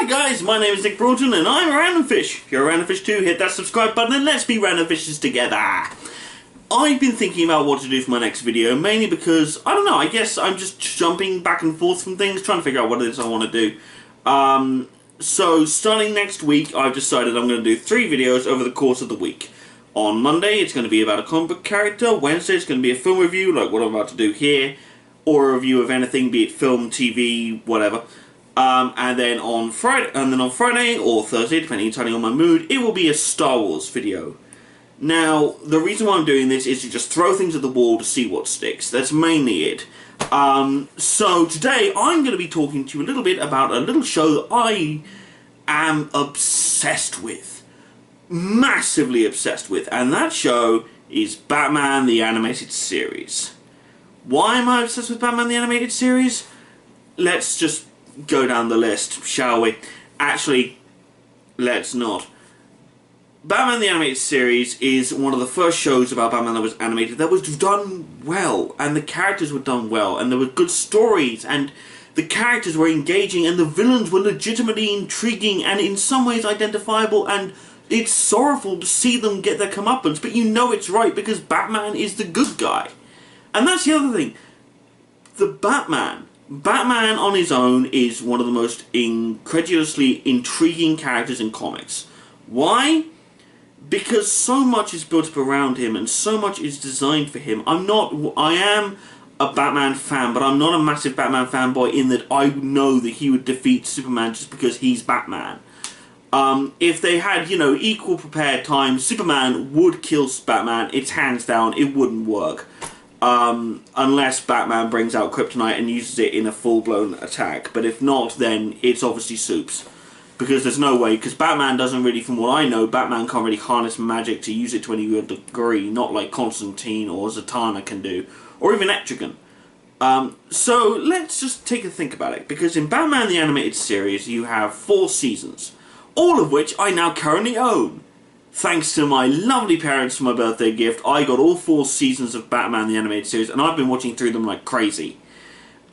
Hi guys, my name is Nick Broughton and I'm Randomfish. If you're a Randomfish too, hit that subscribe button and let's be Randomfishes together. I've been thinking about what to do for my next video, mainly because, I don't know, I guess I'm just jumping back and forth from things, trying to figure out what it is I want to do. So starting next week, I've decided I'm going to do 3 videos over the course of the week. On Monday, it's going to be about a comic book character. Wednesday, it's going to be a film review, like what I'm about to do here, or a review of anything, be it film, TV, whatever. And then on Friday or Thursday, depending entirely on my mood, it will be a Star Wars video. Now, the reason why I'm doing this is to just throw things at the wall to see what sticks. That's mainly it. So today I'm going to be talking to you a little bit about a little show that I am obsessed with. Massively obsessed with. And that show is Batman the Animated Series. Why am I obsessed with Batman the Animated Series? Let's just go down the list, shall we? Actually, let's not. Batman the Animated Series is one of the first shows about Batman that was animated that was done well, and the characters were done well, and there were good stories, and the characters were engaging, and the villains were legitimately intriguing, and in some ways identifiable, and it's sorrowful to see them get their comeuppance, but you know it's right because Batman is the good guy. And that's the other thing. Batman on his own is one of the most incredulously intriguing characters in comics. Why? Because so much is built up around him and so much is designed for him. I am a Batman fan, but I'm not a massive Batman fanboy in that I know that he would defeat Superman just because he's Batman. If they had, equal prepared time, Superman would kill Batman. It's hands down, it wouldn't work. Unless Batman brings out Kryptonite and uses it in a full-blown attack. But if not, then it's obviously Supes. Because there's no way, because Batman doesn't really, from what I know, Batman can't really harness magic to use it to any real degree, not like Constantine or Zatanna can do, or even Etrigan. So let's just take a think about it, because in Batman the Animated Series you have 4 seasons, all of which I now currently own. Thanks to my lovely parents for my birthday gift, I got all 4 seasons of Batman the Animated Series, and I've been watching through them like crazy.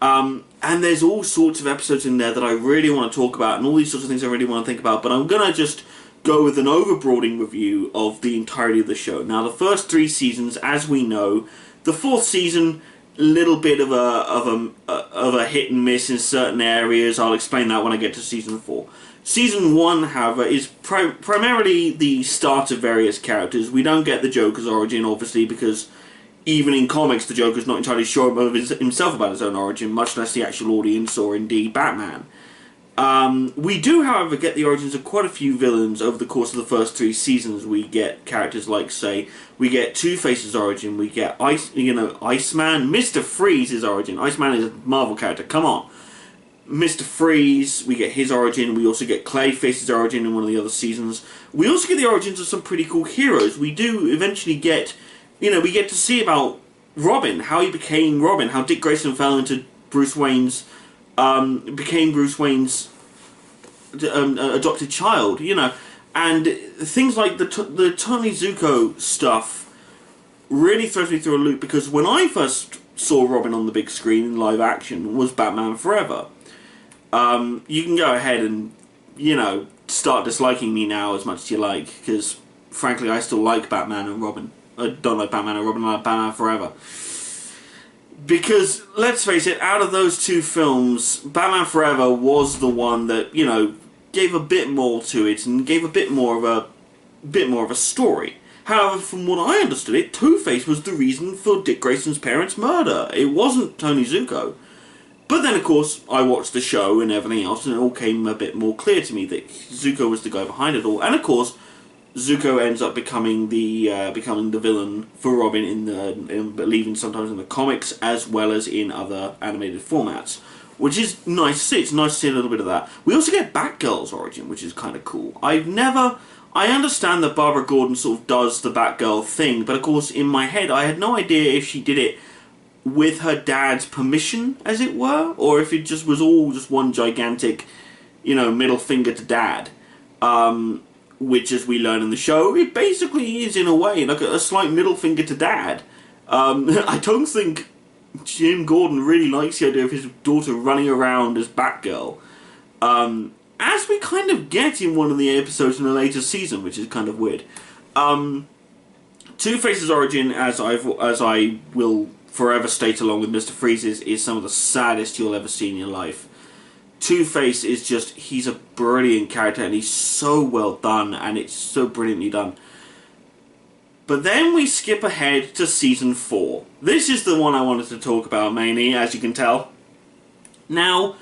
And there's all sorts of episodes in there that I really want to talk about, and all these sorts of things I really want to think about, but I'm going to just go with an overbroading review of the entirety of the show. Now, the first 3 seasons, as we know, the 4th season, little bit of a hit and miss in certain areas. I'll explain that when I get to season 4. Season 1, however, is primarily the start of various characters. We don't get the Joker's origin, obviously, because even in comics, the Joker's not entirely sure of himself about his own origin, much less the actual audience or indeed Batman. We do, however, get the origins of quite a few villains over the course of the first 3 seasons. We get characters like, say, we get Two-Face's origin, we get Iceman, Mr. Freeze's origin. Iceman is a Marvel character, come on. Mr. Freeze, we get his origin. We also get Clayface's origin in one of the other seasons. We also get the origins of some pretty cool heroes. We do eventually get, we get to see about Robin, how he became Robin, how Dick Grayson fell into Bruce Wayne's, became Bruce Wayne's adopted child, and things like the Tony Zuko stuff really throws me through a loop, because when I first saw Robin on the big screen in live action was Batman Forever. You can go ahead and, start disliking me now as much as you like, because, frankly, I still like Batman and Robin. I don't like Batman and Robin, I like Batman Forever. Because, let's face it, out of those 2 films, Batman Forever was the one that, gave a bit more to it, and gave a bit more of a story. However, from what I understood it, Two-Face was the reason for Dick Grayson's parents' murder. It wasn't Tony Zuko. But then, of course, I watched the show and everything else, and it all came a bit more clear to me that Zuko was the guy behind it all. And, of course, Zuko ends up becoming the villain for Robin in believe in sometimes in the comics as well as in other animated formats, which is nice to see. It's nice to see a little bit of that. We also get Batgirl's origin, which is kind of cool. I understand that Barbara Gordon sort of does the Batgirl thing, but of course in my head I had no idea if she did it with her dad's permission, as it were, or if it just was all just one gigantic, middle finger to dad. Which, as we learn in the show, it basically is in a way like a slight middle finger to dad. I don't think Jim Gordon really likes the idea of his daughter running around as Batgirl. As as we kind of get in one of the episodes in a later season, which is kind of weird. Two-Face's origin, as I will forever state along with Mr. Freeze's, is some of the saddest you'll ever see in your life. Two-Face is just, he's a brilliant character, and he's so well done, and it's so brilliantly done. But then we skip ahead to Season 4. This is the one I wanted to talk about mainly, as you can tell. Now,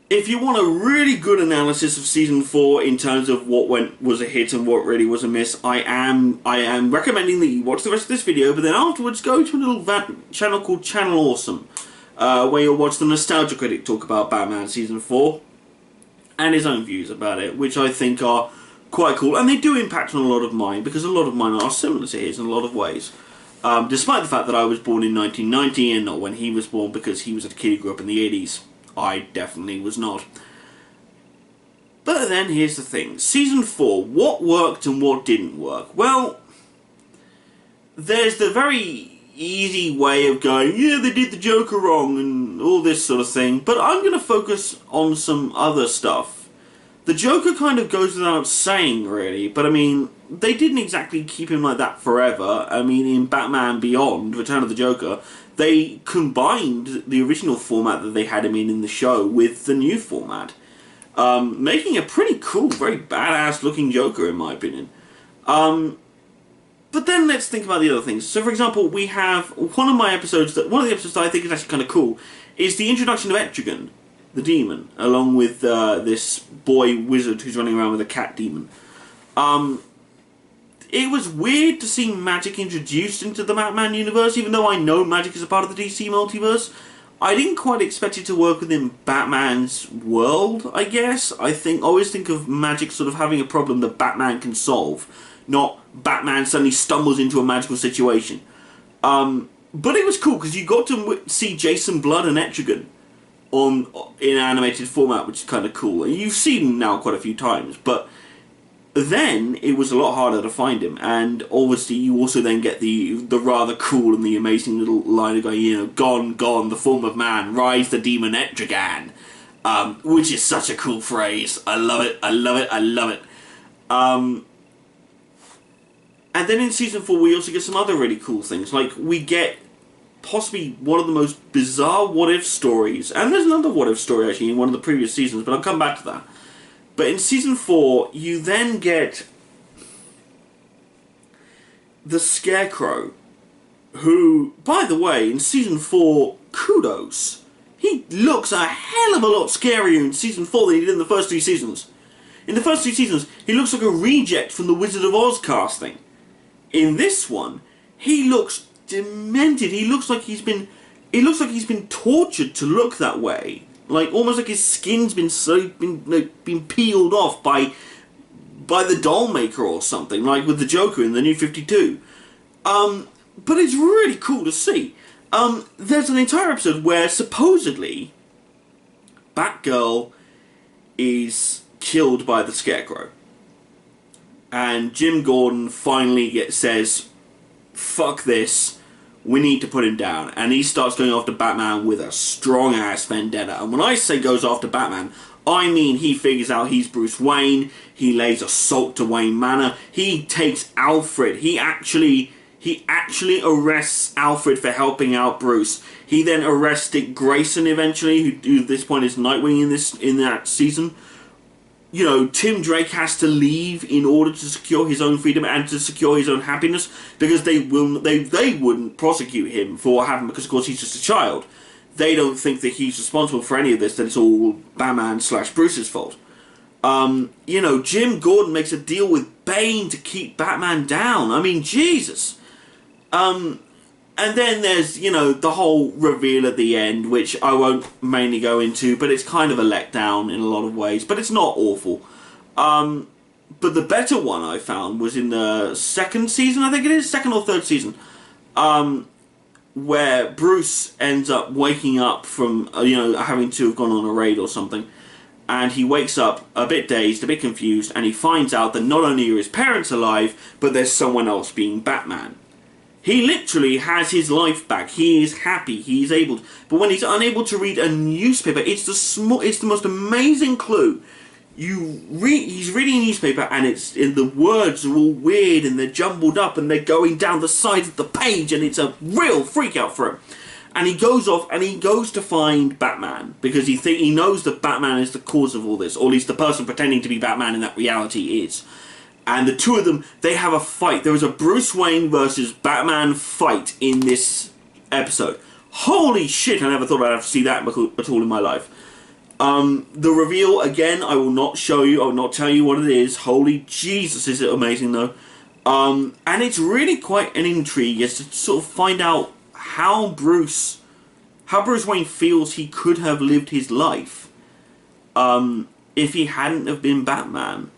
if you want a really good analysis of Season 4 in terms of what was a hit and what really was a miss, I am recommending that you watch the rest of this video, but then afterwards go to a little channel called Channel Awesome, where you'll watch the Nostalgia Critic talk about Batman Season 4, and his own views about it, which I think are quite cool, and they do impact on a lot of mine, because a lot of mine are similar to his in a lot of ways. Despite the fact that I was born in 1990 and not when he was born, because he was a kid who grew up in the 80s. I definitely was not. But then here's the thing. Season 4, what worked and what didn't work? Well, there's the very easy way of going, yeah, they did the Joker wrong and all this sort of thing, but I'm going to focus on some other stuff. The Joker kind of goes without saying, really, but I mean, they didn't exactly keep him like that forever. I mean, in Batman Beyond, Return of the Joker, they combined the original format that they had him in the show with the new format, making a pretty cool, very badass looking Joker, in my opinion. But then let's think about the other things. So, for example, we have one of the episodes that I think is actually kind of cool is the introduction of Etrigan, the demon, along with this boy wizard who's running around with a cat demon. It was weird to see magic introduced into the Batman universe, even though I know magic is a part of the DC multiverse. I didn't quite expect it to work within Batman's world, I guess. I always think of magic sort of having a problem that Batman can solve, not Batman suddenly stumbles into a magical situation. But it was cool, because you got to see Jason Blood and Etrigan in animated format, which is kind of cool. And you've seen him now quite a few times, but then it was a lot harder to find him, and obviously you also then get the rather cool and the amazing little line of going, you know, gone, gone, the form of man, rise the demon Etrigan, which is such a cool phrase. I love it, I love it, I love it. And then in Season 4 we also get some other really cool things, like we get possibly one of the most bizarre what-if stories, and there's another what-if story actually in one of the previous seasons, but I'll come back to that. But in Season 4, you then get the Scarecrow, who, by the way, in Season 4, kudos. He looks a hell of a lot scarier in Season 4 than he did in the first 3 seasons. In the first 3 seasons, he looks like a reject from the Wizard of Oz casting. In this one, he looks demented. He looks like he's been tortured to look that way. Like, almost like his skin's been peeled off by the doll maker or something, like with the Joker in the New 52. But it's really cool to see. There's an entire episode where, supposedly, Batgirl is killed by the Scarecrow. And Jim Gordon finally says, fuck this. We need to put him down. And he starts going after Batman with a strong-ass vendetta. And when I say goes after Batman, I mean he figures out he's Bruce Wayne. He lays assault to Wayne Manor. He takes Alfred. He actually arrests Alfred for helping out Bruce. He then arrests Dick Grayson eventually, who at this point is Nightwing in that season. You know, Tim Drake has to leave in order to secure his own freedom and to secure his own happiness, because they wouldn't prosecute him for what happened, because of course he's just a child. They don't think that he's responsible for any of this, that it's all Batman/Bruce's fault. You know, Jim Gordon makes a deal with Bane to keep Batman down. I mean, Jesus. And then there's, you know, the whole reveal at the end, which I won't mainly go into, but it's kind of a letdown in a lot of ways, but it's not awful. But the better one I found was in the second season, I think it is, second or third season, where Bruce ends up waking up from, you know, having to have gone on a raid or something, and he wakes up a bit dazed, a bit confused, and he finds out that not only are his parents alive, but there's someone else being Batman. He literally has his life back. He is happy. He is able to, but when he's unable to read a newspaper, it's the most amazing clue. He's reading a newspaper, and the words are all weird and they're jumbled up and they're going down the sides of the page, and it's a real freak out for him. And he goes off and he goes to find Batman because he knows that Batman is the cause of all this, or at least the person pretending to be Batman in that reality is. And the two of them, they have a fight. There is a Bruce Wayne versus Batman fight in this episode. Holy shit, I never thought I'd have to see that at all in my life. The reveal, again, I will not show you, I will not tell you what it is. Holy Jesus, is it amazing though. And it's really quite an intrigue as to sort of find out how Bruce Wayne feels he could have lived his life if he hadn't have been Batman.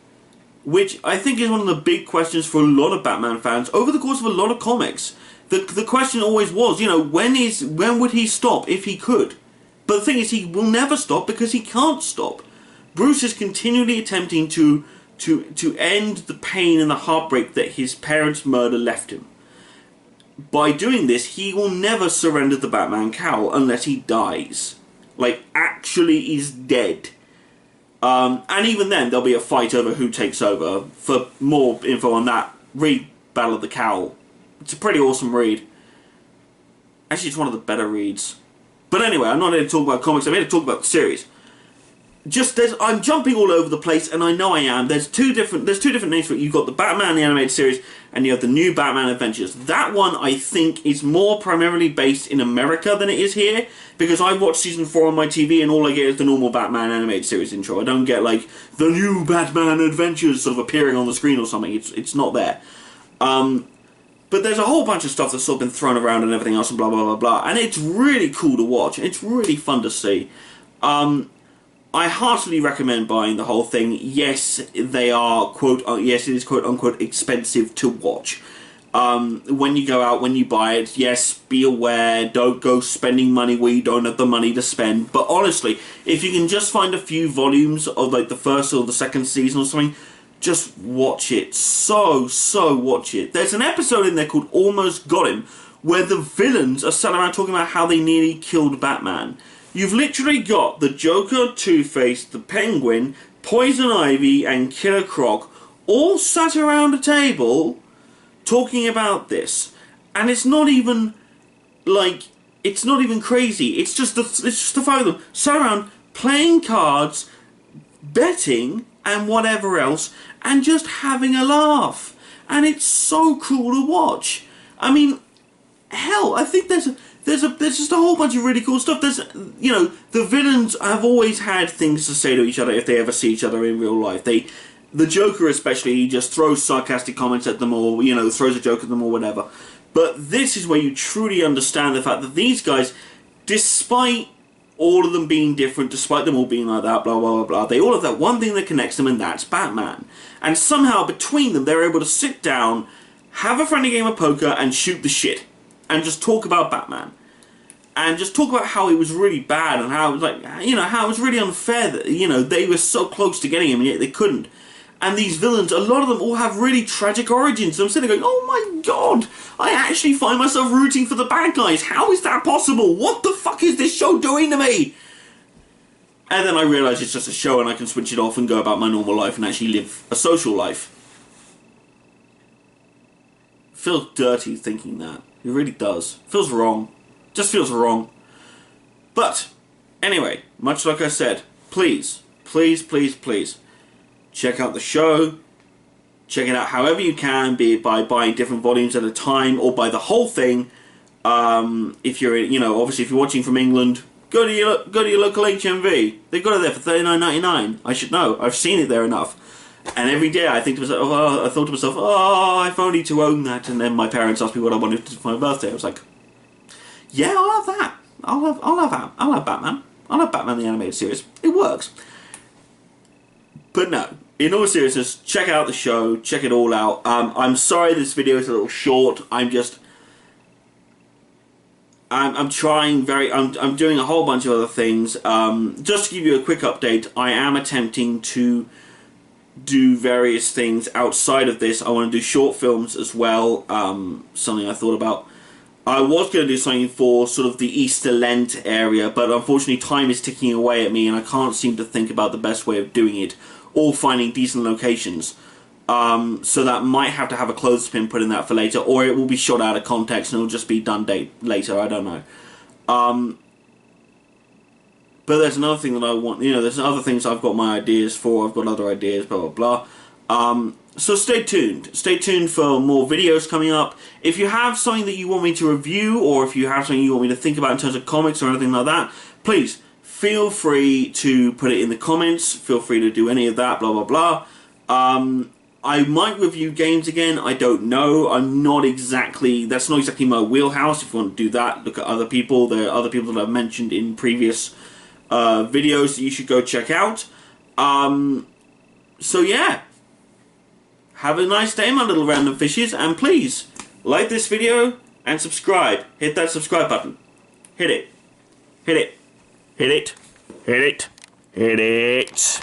Which I think is one of the big questions for a lot of Batman fans over the course of a lot of comics. The question always was, when would he stop if he could? But the thing is, he will never stop because he can't stop. Bruce is continually attempting to end the pain and the heartbreak that his parents' murder left him. By doing this, he will never surrender the Batman cowl unless he dies. Like, actually is dead. And even then, there'll be a fight over who takes over. For more info on that, read Battle of the Cowl. It's a pretty awesome read. Actually, it's one of the better reads. But anyway, I'm not here to talk about comics, I'm here to talk about the series. I'm jumping all over the place, and I know I am. There's two different names for it. You've got the Batman the Animated Series, and you have the new Batman Adventures. That one, I think, is more primarily based in America than it is here, because I watch Season 4 on my TV, and all I get is the normal Batman Animated Series intro. I don't get, like, the new Batman Adventures sort of appearing on the screen or something. It's not there. But there's a whole bunch of stuff that's sort of been thrown around and everything else and blah, blah, blah, blah. And it's really cool to watch. It's really fun to see. I heartily recommend buying the whole thing. Yes, they are, yes, it is quote-unquote expensive to watch. When you go out, when you buy it, yes, be aware, don't go spending money where you don't have the money to spend. But honestly, if you can just find a few volumes of like the first or the second season or something, just watch it. So watch it. There's an episode in there called Almost Got Him, where the villains are sat around talking about how they nearly killed Batman. You've literally got the Joker, Two-Face, the Penguin, Poison Ivy, and Killer Croc all sat around a table talking about this. And it's not even, like, it's not even crazy. It's just the five of them sat around playing cards, betting, and whatever else, and just having a laugh. And it's so cool to watch. I mean, hell, I think there's just a whole bunch of really cool stuff. The villains have always had things to say to each other if they ever see each other in real life. The Joker especially, he just throws sarcastic comments at them, or, throws a joke at them or whatever. But this is where you truly understand the fact that these guys, despite all of them being different, despite them all being like that, blah, blah, blah, blah, they all have that one thing that connects them, and that's Batman. And somehow, between them, they're able to sit down, have a friendly game of poker, and shoot the shit. And just talk about Batman. And just talk about how it was really bad, and how it was like, how it was really unfair that, they were so close to getting him, and yet they couldn't. And these villains, a lot of them all have really tragic origins. So I'm sitting there going, oh my god, I actually find myself rooting for the bad guys. How is that possible? What the fuck is this show doing to me? And then I realise it's just a show and I can switch it off and go about my normal life and actually live a social life. It feels dirty thinking that. It really does. It feels wrong. It just feels wrong. But, anyway, much like I said, please, please, please, please, check out the show. Check it out however you can, be it by buying different volumes at a time or buy the whole thing. If you're, obviously if you're watching from England, go to your local HMV. They've got it there for $39.99. I should know. I've seen it there enough. And every day I thought to myself, oh, if only to own that. And then my parents asked me what I wanted for my birthday. I was like, yeah, I'll have that. I'll have Batman. I'll have Batman the Animated Series. It works. But no, in all seriousness, check out the show, check it all out. I'm sorry this video is a little short. I'm doing a whole bunch of other things. Just to give you a quick update, I am attempting to do various things outside of this. I want to do short films as well, something I thought about. I was going to do something for sort of the Easter Lent area, but unfortunately time is ticking away at me and I can't seem to think about the best way of doing it or finding decent locations. So that might have to have a clothespin put in that for later, or it will be shot out of context and it'll just be done later, I don't know. But there's another thing that I want, there's other things I've got my ideas for, I've got other ideas, blah blah blah. So stay tuned. Stay tuned for more videos coming up. If you have something that you want me to review, or if you have something you want me to think about in terms of comics or anything like that, please feel free to put it in the comments. Feel free to do any of that, blah blah blah. I might review games again, I don't know. That's not exactly my wheelhouse. If you want to do that, look at other people. There are other people that I've mentioned in previous videos that you should go check out. So yeah. Have a nice day, my little random fishes, and please like this video and subscribe. Hit that subscribe button. Hit it. Hit it. Hit it. Hit it. Hit it.